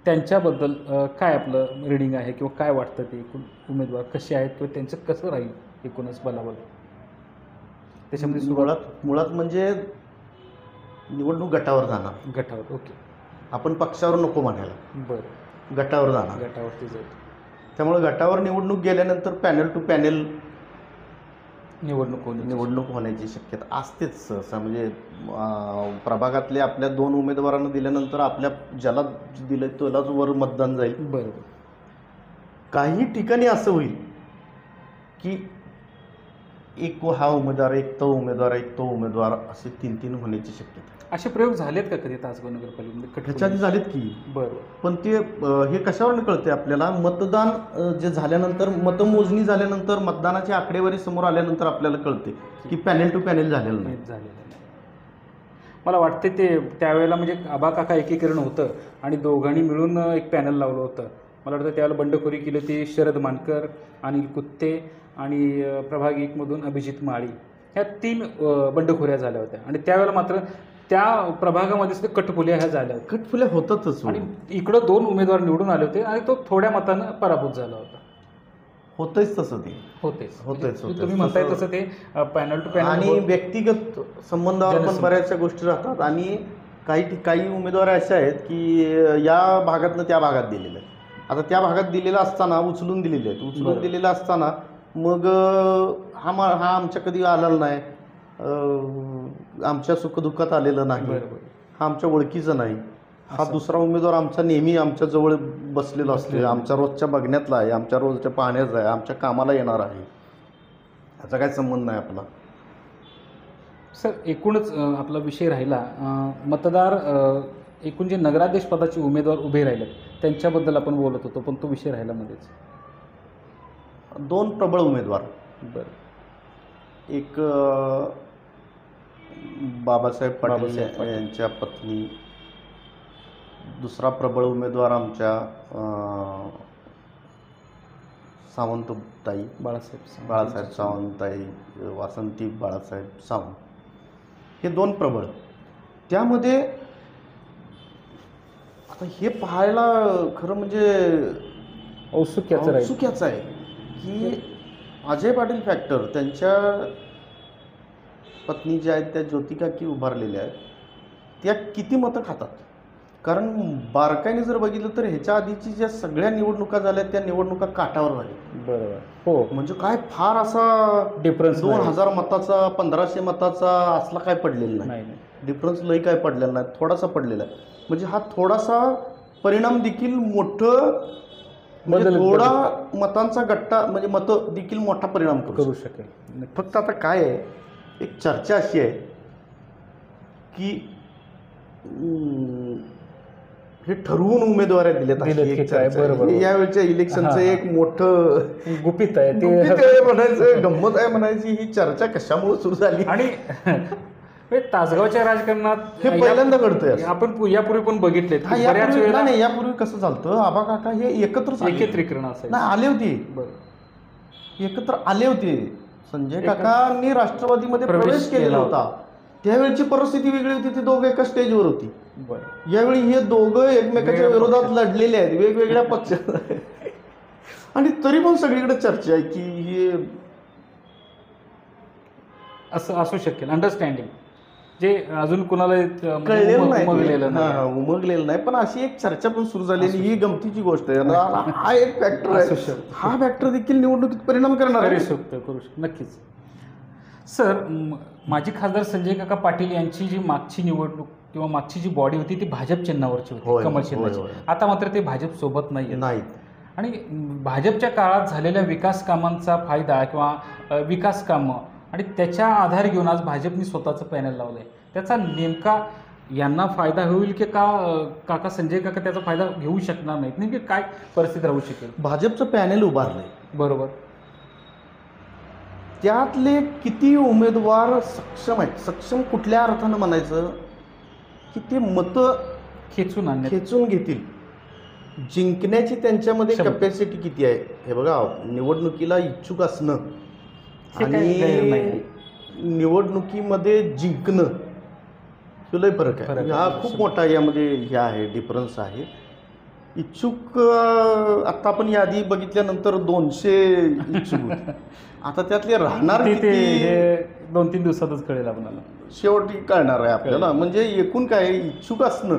Speaker 2: त्यांच्याबद्दल काय आपलं रिडिंग आहे किंवा काय वाटतं ते एकूण उमेदवार कसे आहेत किंवा त्यांचं कसं राहील एकूणच बलाबल त्याच्यामध्ये
Speaker 3: मुळात म्हणजे निवडणूक गटावर जाणार.
Speaker 2: गटावर. ओके.
Speaker 3: आपण पक्षावर नको म्हणायला,
Speaker 2: बरं,
Speaker 3: गटावर जाणार.
Speaker 2: गटावरती जाईल.
Speaker 3: त्यामुळे गटावर निवडणूक गेल्यानंतर पॅनल टू पॅनल
Speaker 2: निवडणूक
Speaker 3: होण्याची शक्यता असतेच सहसा. म्हणजे प्रभागातले आपल्या 2 उमेदवारांना दिल्यानंतर आपल्या ज्याला दिलं त्यालाच वर मतदान जाईल.
Speaker 2: बरोबर.
Speaker 3: काही ठिकाणी असं होईल की एक हा उमेदवार, एक तो उमेदवार, एक तो उमेदवार, असे 3 होण्याची शक्यता.
Speaker 2: असे प्रयोग झालेत का कधी तासगाव नगरपालिकेमध्ये?
Speaker 3: ह्याच्या आधी झालेत की.
Speaker 2: बरोबर.
Speaker 3: पण ते हे कशावरून कळते आपल्याला? मतदान जे झाल्यानंतर, मतमोजणी झाल्यानंतर, मतदानाची आकडेवारी समोर आल्यानंतर आपल्याला कळते की पॅनल टू पॅनल झालेलं नाही.
Speaker 2: मला वाटते ते त्यावेळेला म्हणजे आबा काका एकीकरण होतं आणि दोघांनी मिळून एक पॅनल लावलं होतं. मला वाटतं त्यावेळेला बंडखोरी केली होती शरद मानकर, अनिल कुत्ते आणि प्रभाग 1मधून अभिजित माळी, ह्या 3 बंडखोऱ्या झाल्या होत्या. आणि त्यावेळेला मात्र त्या प्रभागामध्ये सुद्धा कटफुल्या ह्या झाल्या होत्या.
Speaker 3: कटफुल्या होतातच.
Speaker 2: आणि इकडं 2 उमेदवार निवडून आले होते आणि तो थोड्या मतानं पराभूत झाला होता.
Speaker 3: होतंच तसं ते.
Speaker 2: होतेच. तुम्ही म्हणताय तसं ते पॅनल टू पॅनल
Speaker 3: आणि व्यक्तिगत संबंधावर पण बऱ्याचशा गोष्टी राहतात. आणि काही उमेदवार असे आहेत की या भागातनं त्या भागात दिलेलं आहे. आता त्या भागात दिलेलं असताना उचलून दिलेले आहेत. उचलून दिलेलं असताना मग हा आमच्या कधी आलेला नाही, आमच्या सुखदुःखात आलेलं नाही, हा आमच्या ओळखीचं नाही, हा दुसरा उमेदवार आमचा नेहमी आमच्या जवळ बसलेला असतो, आमच्या रोजच्या बघण्यातला आहे, आमच्या रोजच्या पाहण्याचा आहे, आमच्या कामाला येणार आहे, याचा काय संबंध नाही आपला.
Speaker 2: सर, एकूणच आपला विषय राहिला मतदार, एकूण जे नगराध्यक्ष पदाचे उमेदवार उभे राहिले त्यांच्याबद्दल आपण बोलत होतो, पण तो विषय राहिला मध्येच.
Speaker 3: 2 प्रबळ उमेदवार.
Speaker 2: बरं.
Speaker 3: एक बाबासाहेब पाटील यांच्या पत्नी, दुसरा प्रबळ उमेदवार आमच्या सावंतताई, बाळासाहेब सावंतताई, वासंती बाळासाहेब सावंत, हे 2 प्रबळ. त्यामध्ये आता हे पाहायला खरं म्हणजे औत्सुक्याचं आहे की अजय पाटील फॅक्टर, त्यांच्या पत्नी ज्या आहेत त्या ज्योतिकाकी उभारलेल्या आहेत, त्या किती मतं खातात. कारण बारकाईने जर बघितलं तर ह्याच्या आधीची ज्या सगळ्या निवडणुका झाल्या त्या निवडणुका काटावर झाल्या.
Speaker 2: बरोबर. हो.
Speaker 3: म्हणजे काय फार असा
Speaker 2: डिफरन्स
Speaker 3: 2000 मताचा, 1500 मताचा असला काय पडलेला नाही. डिफरन्स लई काय पडलेला नाही, थोडासा पडलेला आहे. म्हणजे हा थोडासा परिणाम देखील मोठं, म्हणजे थोडा मतांचा गट्टा, म्हणजे मतं देखील मोठा परिणाम करू
Speaker 2: शकेल.
Speaker 3: फक्त आता काय आहे, एक चर्चा अशी आहे की हे ठरवून उमेदवारी दिलेत. यावेळच्या इलेक्शनचं एक मोठं
Speaker 2: गुपित आहे
Speaker 3: म्हणायचं, गंमत आहे म्हणायची. ही चर्चा कशामुळे सुरू झाली
Speaker 2: आणि तासगावच्या राजकारणात
Speaker 3: हे पहिल्यांदा घडतंय.
Speaker 2: आपण यापूर्वी पण बघितले.
Speaker 3: यापूर्वी कसं झालं, आबा काका हे
Speaker 2: एकत्रीकरण
Speaker 3: आले होते, एकत्र आले होते. संजय काकांनी राष्ट्रवादीमध्ये प्रवेश केलेला होता. त्यावेळची परिस्थिती वेगळी होती, ते दोघं एका स्टेजवर होती. यावेळी हे दोघं एकमेकाच्या विरोधात लढलेले आहेत, वेगवेगळ्या पक्षात. आणि तरी पण सगळीकडे चर्चा आहे की हे
Speaker 2: असं असू शकेल. अंडरस्टँडिंग जे अजून कुणाला
Speaker 3: कळलेलं
Speaker 2: उमगलेलं
Speaker 3: नाही,
Speaker 2: नाही.
Speaker 3: उमगलेलं नाही, पण अशी एक चर्चा पण सुरू झालेली ही गमतीची गोष्ट आहे. हा एक फॅक्टर
Speaker 2: असू
Speaker 3: आहे,
Speaker 2: शकतो.
Speaker 3: हा फॅक्टर देखील निवडणुकीत परिणाम करणार
Speaker 2: करू
Speaker 3: आहे.
Speaker 2: शकतो नक्कीच. सर, माजी खासदार संजय काका पाटील यांची जी मागची निवडणूक किंवा मागची जी बॉडी होती ती भाजप चिन्हावरची होती,
Speaker 3: होय,
Speaker 2: कमळ
Speaker 3: होय,
Speaker 2: चिन्हाची.
Speaker 3: होय.
Speaker 2: आता मात्र ते भाजप सोबत नाही
Speaker 3: नाहीत.
Speaker 2: आणि भाजपच्या काळात झालेल्या विकास कामांचा फायदा किंवा विकास कामं आणि त्याच्या आधार घेऊन आज भाजपने स्वतःचं पॅनल लावलं आहे. त्याचा नेमका यांना फायदा होईल की काका संजय काका त्याचा फायदा घेऊ शकणार नाहीत? नेमकी काय परिस्थिती राहू शकेल?
Speaker 3: भाजपचं पॅनेल उभारलंय,
Speaker 2: बरोबर.
Speaker 3: त्यातले किती उमेदवार सक्षम आहेत? सक्षम कुठल्या अर्थानं म्हणायचं की ते मतं
Speaker 2: खेचून आणण्यात
Speaker 3: खेचून घेतील, जिंकण्याची त्यांच्यामध्ये
Speaker 2: क्षमता.
Speaker 3: कॅपॅसिटी किती आहे? हे बघा, निवडणुकीला इच्छुक असणं
Speaker 2: हे काही गैर नाही.
Speaker 3: आणि निवडणुकीमध्ये जिंकणं हे लय फरक आहे. हा खूप मोठा यामध्ये हे आहे, डिफरन्स आहे. इच्छुक आता आपण यादी बघितल्यानंतर 200 इच्छुक होते. आता त्यातले राहणार
Speaker 2: ते
Speaker 3: किती
Speaker 2: हे 2-3 दिवसातच कळेल आपल्याला.
Speaker 3: शेवटी कळणार आहे आपल्याला. म्हणजे एकूण काय, इच्छुक असणं,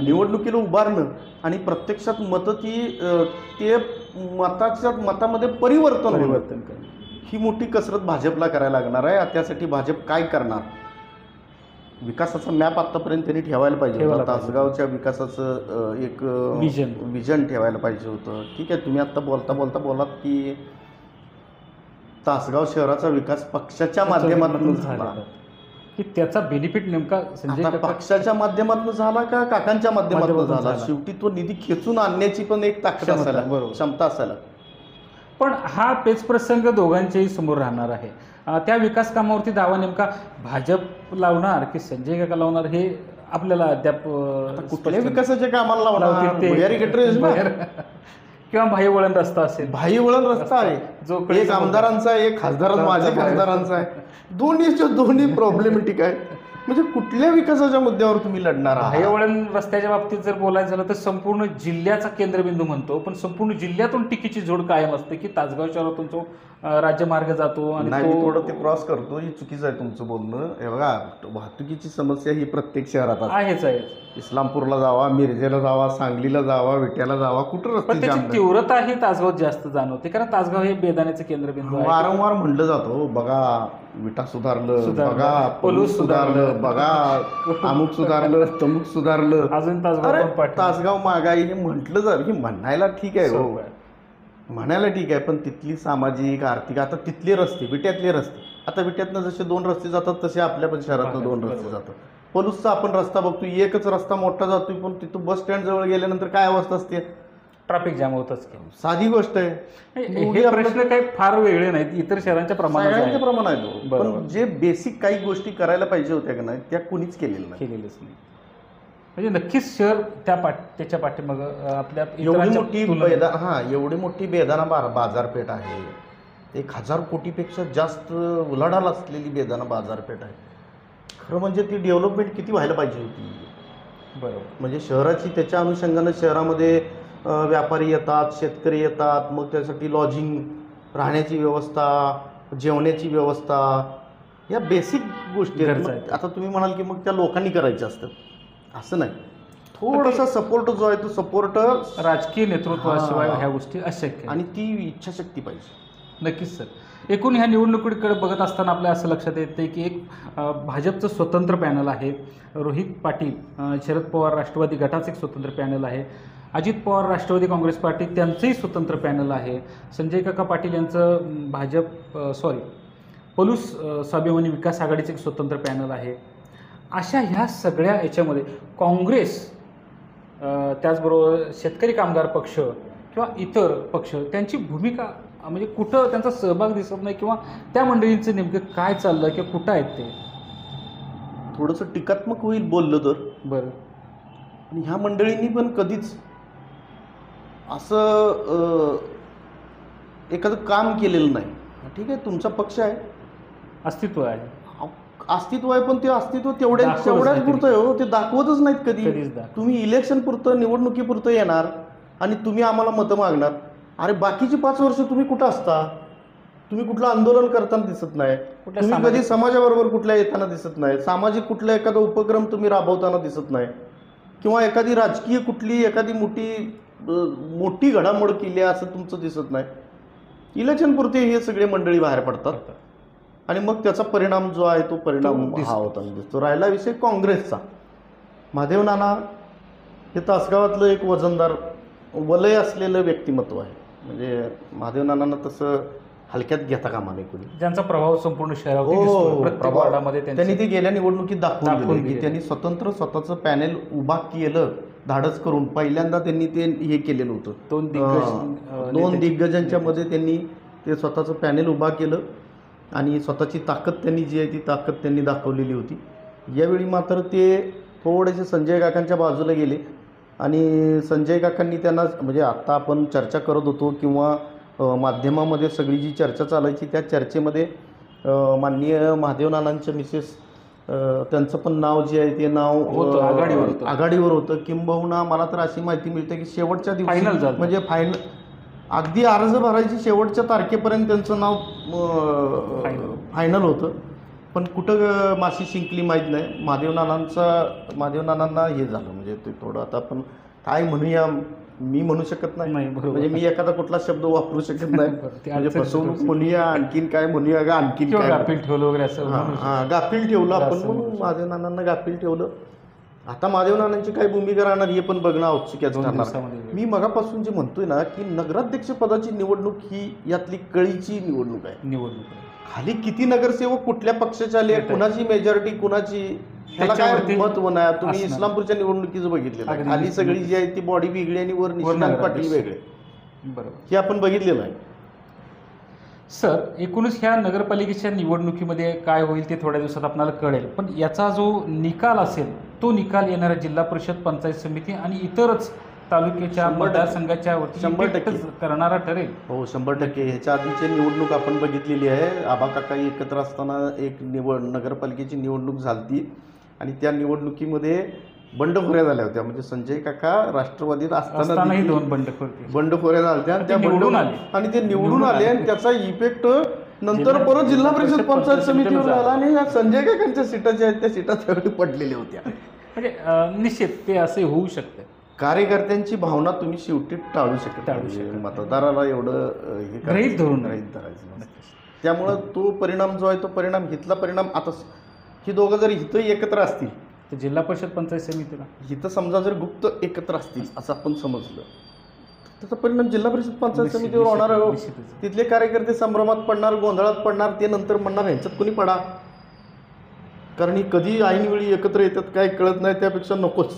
Speaker 3: निवडणुकीला उभारणं आणि प्रत्यक्षात मतं ते मतामध्ये परिवर्तन
Speaker 2: परिवर्तन करणं,
Speaker 3: ही मोठी कसरत भाजपला करायला लागणार आहे. त्यासाठी भाजप काय करणार? विकासाचा मॅप आतापर्यंत त्यांनी ठेवायला पाहिजे होता. तासगावच्या विकासाचं एक विजन ठेवायला पाहिजे होतं. ठीक आहे, तुम्ही आता बोलात की तासगाव शहराचा विकास पक्षाच्या माध्यमातून झाला,
Speaker 2: की त्याचा बेनिफिट नेमका संजय काका
Speaker 3: पक्षाच्या माध्यमातून झाला का काकांच्या माध्यमातून झाला? शेवटी तो निधी खेचून आणण्याची पण एक ताकद असायला, क्षमता असायला.
Speaker 2: पण हा पेचप्रसंग दोघांच्याही समोर राहणार आहे. त्या विकास कामावरती दावा नेमका भाजप लावणार की संजय काका लावणार हे आपल्याला अद्याप
Speaker 3: कुठल्या विकासाच्या कामाला लावणार? भुयारी गटरेज ना?
Speaker 2: किंवा भाई वळण रस्ता असेल.
Speaker 3: भाई वळण रस्ता आहे, जो एक आमदारांचा आहे, एक खासदारांचा, माझ्या खासदारांचा आहे. दोन्ही प्रॉब्लेमॅटिक आहे. म्हणजे कुठल्या विकासाच्या मुद्द्यावर तुम्ही लढणार आहात?
Speaker 2: भाई वळण रस्त्याच्या बाबतीत जर बोलायचं झालं तर संपूर्ण जिल्ह्याचा केंद्रबिंदू म्हणतो, पण संपूर्ण जिल्ह्यातून टिकीची जोड कायम असते की तासगाव शहरातून तो राज्यमार्ग जातो. आणि
Speaker 3: नाही, थोडं ते क्रॉस करतो, ही चुकीचं आहे तुमचं बोलणं. हे बघा, वाहतुकीची समस्या ही प्रत्येक शहरात
Speaker 2: आहेच आहे.
Speaker 3: इस्लामपूरला जावा, मिरजेला जावा, सांगलीला जावा, विट्याला जावा, कुठं
Speaker 2: पण
Speaker 3: रस्ते
Speaker 2: त्याची तीव्रता ही तासगावात जास्त जाणवते, कारण तासगाव हे बेदाण्याचं केंद्रबिंदू आहे.
Speaker 3: वारंवार म्हणलं जातो, बघा विटा सुधारलं, बघा पलूस सुधारलं, बघा अमुक सुधारलं, तमुक सुधारलं,
Speaker 2: अजून तासगाव
Speaker 3: तासगाव महागाई हे म्हटलं जर ही म्हणायला ठीक आहे, हो म्हणायला ठीक आहे, पण तिथली सामाजिक आर्थिक, आता तिथले रस्ते, विट्यातले रस्ते, आता विट्यातनं जसे 2 रस्ते जातात तसे आपल्या पण शहरातनं 2 रस्ते जातात. पलूसचा आपण रस्ता बघतो, एकच रस्ता मोठा जातोय, पण तिथं बस स्टँड जवळ गेल्यानंतर काय अवस्था असते?
Speaker 2: ट्रॅफिक जाम होतच.
Speaker 3: साधी गोष्ट आहे.
Speaker 2: हे प्रश्न काही फार वेगळे नाहीत, इतर शहरांच्या प्रमाणात
Speaker 3: प्रमाण आहे. पण जे बेसिक काही गोष्टी करायला पाहिजे होत्या का नाही, त्या कुणीच केलेल्याच नाही.
Speaker 2: म्हणजे नक्कीच शहर त्याच्या पाठीमाग आपल्या
Speaker 3: एवढी मोठी बेदाना बाजारपेठ आहे. 1000 कोटीपेक्षा जास्त उलाढाल असलेली बेदाना बाजारपेठ आहे. खरं म्हणजे ती डेव्हलपमेंट किती व्हायला पाहिजे होती.
Speaker 2: बरोबर.
Speaker 3: म्हणजे शहराची त्याच्या अनुषंगानं शहरामध्ये व्यापारी येतात, शेतकरी येतात, मग त्यासाठी लॉजिंग, राहण्याची व्यवस्था, जेवण्याची व्यवस्था, या बेसिक गोष्टी आहेत. आता तुम्ही म्हणाल की मग त्या लोकांनी करायच्या असतात, असं नाही. थोडासा सपोर्ट जो आहे तो सपोर्ट
Speaker 2: राजकीय नेतृत्वाशिवाय ह्या गोष्टी अशक्य,
Speaker 3: आणि ती इच्छाशक्ती पाहिजे.
Speaker 2: नक्कीच सर. एकूण ह्या निवडणुकीकडे बघत असताना आपल्या असं लक्षात येते की एक भाजपचं स्वतंत्र पॅनल आहे, रोहित पाटील शरद पवार राष्ट्रवादी गटाचं एक स्वतंत्र पॅनल आहे, अजित पवार राष्ट्रवादी काँग्रेस पार्टी त्यांचंही स्वतंत्र पॅनल आहे, संजय काका पाटील यांचं पलूस स्वाभिमानी विकास आघाडीचं एक स्वतंत्र पॅनल आहे. अशा ह्या सगळ्या याच्यामध्ये काँग्रेस, त्याचबरोबर शेतकरी कामगार पक्ष किंवा इतर पक्ष, त्यांची भूमिका म्हणजे कुठं त्यांचा सहभाग दिसत नाही, किंवा त्या मंडळींचं नेमकं काय चाललं किंवा कुठं आहेत ते?
Speaker 3: थोडंसं टीकात्मक होईल बोललं तर.
Speaker 2: बरं.
Speaker 3: आणि ह्या मंडळींनी पण कधीच असं एखादं काम केलेलं नाही. ठीक आहे, तुमचा पक्ष आहे,
Speaker 2: अस्तित्व आहे,
Speaker 3: पण ते अस्तित्व तेवढ्याच पुरतं आहे हो, ते दाखवतच नाहीत कधी. तुम्ही इलेक्शन पुरतं, निवडणुकीपुरतं येणार आणि तुम्ही आम्हाला मतं मागणार. अरे बाकीची 5 वर्ष तुम्ही कुठं असता? तुम्ही कुठलं आंदोलन करताना दिसत नाही,
Speaker 2: कुठल्या
Speaker 3: तुम्ही
Speaker 2: सामाजिक-
Speaker 3: कधी समाजाबरोबर कुठल्या येताना दिसत नाही, सामाजिक कुठला एखादा उपक्रम तुम्ही राबवताना दिसत नाही, किंवा एखादी राजकीय कुठली एखादी मोठी घडामोड केली आहे असं तुमचं दिसत नाही. इलेक्शनपुरते हे सगळे मंडळी बाहेर पडतात आणि मग त्याचा परिणाम जो आहे तो परिणाम
Speaker 2: तो दिसतो.
Speaker 3: हा होताना दिसतो. राहिला विषय काँग्रेसचा. महादेव नाना हे तासगावातलं एक वजनदार वलय असलेलं व्यक्तिमत्व आहे. म्हणजे महादेव नानांना तसं हलक्यात घेता कामा नये कोणी.
Speaker 2: ज्यांचा प्रभाव संपूर्ण शहरावरती दिसतो. प्रत्येक वार्डामध्ये
Speaker 3: त्यांनी ते गेल्या निवडणुकीत दाखवून
Speaker 2: दाखवून
Speaker 3: दिलं की
Speaker 2: दिलं.
Speaker 3: त्यांनी स्वतंत्र स्वतःचं पॅनेल उभा केलं धाडस करून. पहिल्यांदा त्यांनी ते हे केलेलं होतं. दोन दिग्गजांच्या मध्ये त्यांनी ते स्वतःचं पॅनेल उभा केलं आणि स्वतःची ताकद त्यांनी जी आहे ती ताकद त्यांनी दाखवलेली होती. यावेळी मात्र ते थोडेसे संजय काकांच्या बाजूला गेले आणि संजय काकांनी त्यांना म्हणजे आत्ता आपण चर्चा करत होतो किंवा माध्यमामध्ये सगळी जी चर्चा चालायची त्या चर्चेमध्ये माननीय महादेव नानांच्या मिसेस त्यांचं पण नाव जे आहे ते नाव आघाडीवर होतं. किंबहुना मला तर अशी माहिती मिळते की शेवटच्या दिवशी
Speaker 2: फायनल झालं.
Speaker 3: म्हणजे फायनल अगदी अर्ज भरायची शेवटच्या तारखेपर्यंत त्यांचं नाव फायनल होतं. पण कुठं माशी शिंकली माहीत नाही. महादेव नानांना हे झालं म्हणजे ते थोडं आता आपण काय म्हणूया मी म्हणू शकत नाही. म्हणजे मी एखादा कुठला शब्द वापरू शकत नाही. म्हणजे फसवणूक म्हणूया आणखीन काय म्हणूया का आणखीन काय
Speaker 2: गाफील ठेवलं वगैरे असं.
Speaker 3: गाफील ठेवलं आपण म्हणून महादेव नानांना गाफील ठेवलं. आता महादेव नानांची काय भूमिका राहणार हे पण बघणं औत्सुक्याचं ठरणार. मी मगापासून जे म्हणतोय ना की नगराध्यक्ष पदाची निवडणूक ही यातली कळीची निवडणूक आहे. खाली किती नगरसेवक कुठल्या पक्षाचे आले, कुणाची मेजॉरिटी कुणाची, ह्याला काय महत्व नाही. तुम्ही इस्लामपूरच्या निवडणुकीचं बघितलेलं. खाली सगळी जी आहे ती बॉडी वेगळी आणि वर निशिकांत पाटील वेगळे. बरोबर, हे आपण बघितलेलं आहे.
Speaker 2: सर, एकूणच ह्या नगरपालिकेच्या निवडणुकीमध्ये काय होईल ते थोड्या दिवसात आपल्याला कळेल. पण याचा जो निकाल असेल तो निकाल येणाऱ्या जिल्हा परिषद, पंचायत समिती आणि इतरच तालुक्याच्या मतदारसंघाच्या वरती करणारा ठरेल.
Speaker 3: हो, 100%. ह्याच्या आधीची निवडणूक आपण बघितलेली आहे. आबा काका एकत्र असताना एक नगरपालिकेची निवडणूक झाली आणि त्या निवडणुकीमध्ये बंडखोऱ्या झाल्या होत्या. म्हणजे संजय काका राष्ट्रवादीत असताना
Speaker 2: 2
Speaker 3: बंडखोऱ्या झाल्या आणि त्या आणि ते निवडून आले आणि त्याचा इफेक्ट नंतर परत जिल्हा परिषद पंचायत समितीवर झाला आणि संजय काकांच्या सीटा ज्या आहेत त्या सीटा त्यावेळी पडलेल्या होत्या.
Speaker 2: म्हणजे निश्चित ते असे होऊ शकते.
Speaker 3: कार्यकर्त्यांची भावना तुम्ही शेवटी टाळू शकता. मतदाराला एवढं हे
Speaker 2: गृहीत
Speaker 3: धरायचं. त्यामुळं तो परिणाम जो आहे तो परिणाम हितला परिणाम. आता ही दोघं जर हिथं एकत्र असतील
Speaker 2: तर जिल्हा परिषद पंचायत समितीला
Speaker 3: हिथं समजा जर गुप्त एकत्र असतील असं आपण समजलं त्याचा परिणाम जिल्हा परिषद पंचायत समितीवर होणार आहे. तिथले कार्यकर्ते संभ्रमात पडणार, गोंधळात पडणार. ते नंतर म्हणणार ह्यांच्यात कुणी पडा, कारण ही कधी ऐनवेळी एकत्र येतात काय कळत नाही, त्यापेक्षा नकोच.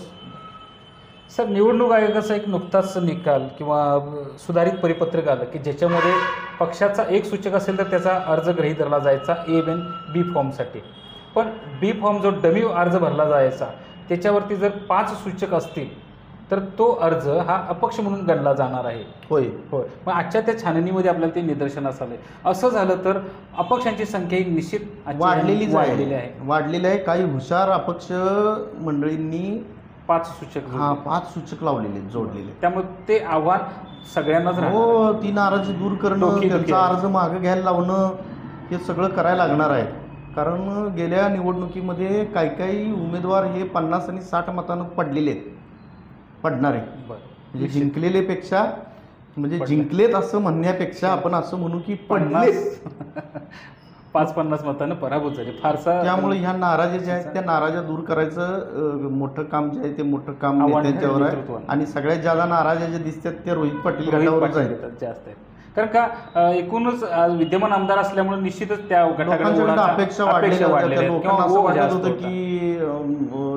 Speaker 2: सर, निवडणूक आयोगाचा एक नुकताच निकाल किंवा सुधारित परिपत्रक आलं की ज्याच्यामध्ये पक्षाचा एक सूचक असेल तर त्याचा अर्ज गृहीत धरला जायचा A-B फॉर्मसाठी. पण बी फॉर्म जो डमी अर्ज भरला जायचा त्याच्यावरती जर 5 सूचक असतील तर तो अर्ज हा अपक्ष म्हणून गणला जाणार आहे.
Speaker 3: होय.
Speaker 2: मग आजच्या त्या छाननीमध्ये आपल्याला ते निदर्शनास आले. असं झालं तर अपक्षांची संख्या ही निश्चित वाढलेली
Speaker 3: आहे. काही हुशार अपक्ष मंडळींनी
Speaker 2: 5 सूचक
Speaker 3: लावलेले जोडलेले.
Speaker 2: त्यामुळे ते आव्हान सगळ्यांनाच
Speaker 3: हो, ती नाराजी दूर करणं, त्यांचा अर्ज मागे घ्यायला लावणं हे सगळं करायला लागणार आहे. कारण गेल्या निवडणुकीमध्ये काही उमेदवार हे 50 आणि 60 मतांना पडणारे. म्हणजे जिंकलेलेपेक्षा म्हणजे जिंकलेत असं म्हणण्यापेक्षा आपण असं म्हणू की पडले
Speaker 2: 50 मतांना पराभूत झाले. फारसा.
Speaker 3: त्यामुळे ह्या नाराजी ज्या आहेत त्या नाराज्या दूर करायचं मोठं काम जे आहे ते मोठं काम त्यांच्यावर आहे. आणि सगळ्यात ज्यादा नाराज्या जे दिसतात ते रोहित पाटील गटावरच आहेत
Speaker 2: जास्त आहेत. कारण का एकूणच विद्यमान आमदार असल्यामुळे निश्चितच त्या
Speaker 3: गटाकडे अपेक्षा वाढलेल्या. लोकांना असं वाटत होतं की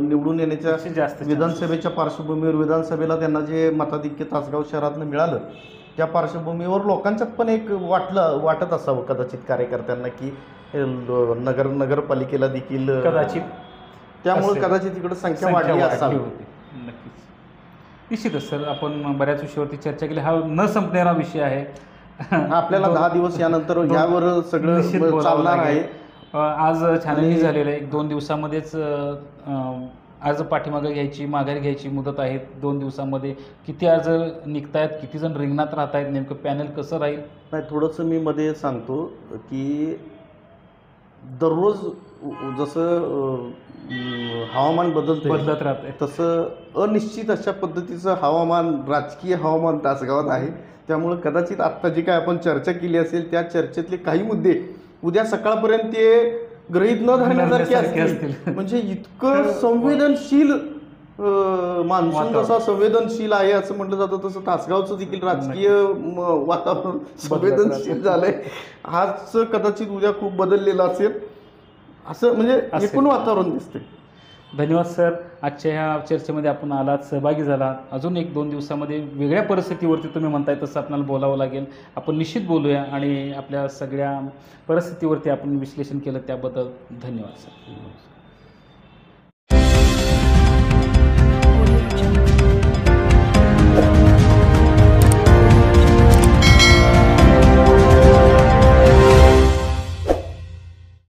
Speaker 3: निवडून येण्याच्या जास्त विधानसभेच्या पार्श्वभूमीवर विधानसभेला त्यांना जे मताधिक्य तासगाव शहरातनं मिळालं त्या पार्श्वभूमीवर लोकांच्यात पण एक वाटत असावं कदाचित कार्यकर्त्यांना की नगरपालिकेला देखील
Speaker 2: कदाचित
Speaker 3: त्यामुळे कदाचित तिकडे संख्या वाढली असावी.
Speaker 2: नक्कीच, निश्चितच सर. आपण बऱ्याच विषयावरती चर्चा केली. हा न संपणारा विषय आहे.
Speaker 3: आपल्याला 10 दिवस यानंतर यावर सगळं चालणार आहे.
Speaker 2: आज छाननी झालेलं आहे. 1-2 दिवसामध्येच अर्ज पाठीमागं घ्यायची, माघारी घ्यायची मुदत आहे 2 दिवसामध्ये. किती अर्ज निघत आहेत, किती जण रिंगणात राहत आहेत, नेमकं पॅनल कसं राहील?
Speaker 3: नाही, थोडंसं मी मध्ये सांगतो की दररोज जसं हवामान
Speaker 2: बदलत राहते,
Speaker 3: तसं अनिश्चित अशा पद्धतीचं हवामान, राजकीय हवामान तासगावात आहे. त्यामुळं कदाचित आत्ता जी काय आपण चर्चा केली असेल त्या चर्चेतले काही मुद्दे उद्या सकाळपर्यंत ते गृहीत न धरण्यासारखे असतील. म्हणजे इतकं संवेदनशील मान्सून जसा संवेदनशील आहे असं म्हटलं जातं, तसं तासगावचं देखील राजकीय वातावरण संवेदनशील झालंय. आज कदाचित उद्या खूप बदललेलं असेल असं म्हणजे एकूण वातावरण दिसते.
Speaker 2: धन्यवाद सर, आजच्या ह्या चर्चेमध्ये आपण आलात, सहभागी झाला. अजून 1-2 दिवसामध्ये वेगळ्या परिस्थितीवरती तुम्ही म्हणताय तसं आपल्याला बोलावं लागेल. आपण निश्चित बोलूया आणि आपल्या सगळ्या परिस्थितीवरती आपण विश्लेषण केलं त्याबद्दल धन्यवाद सर.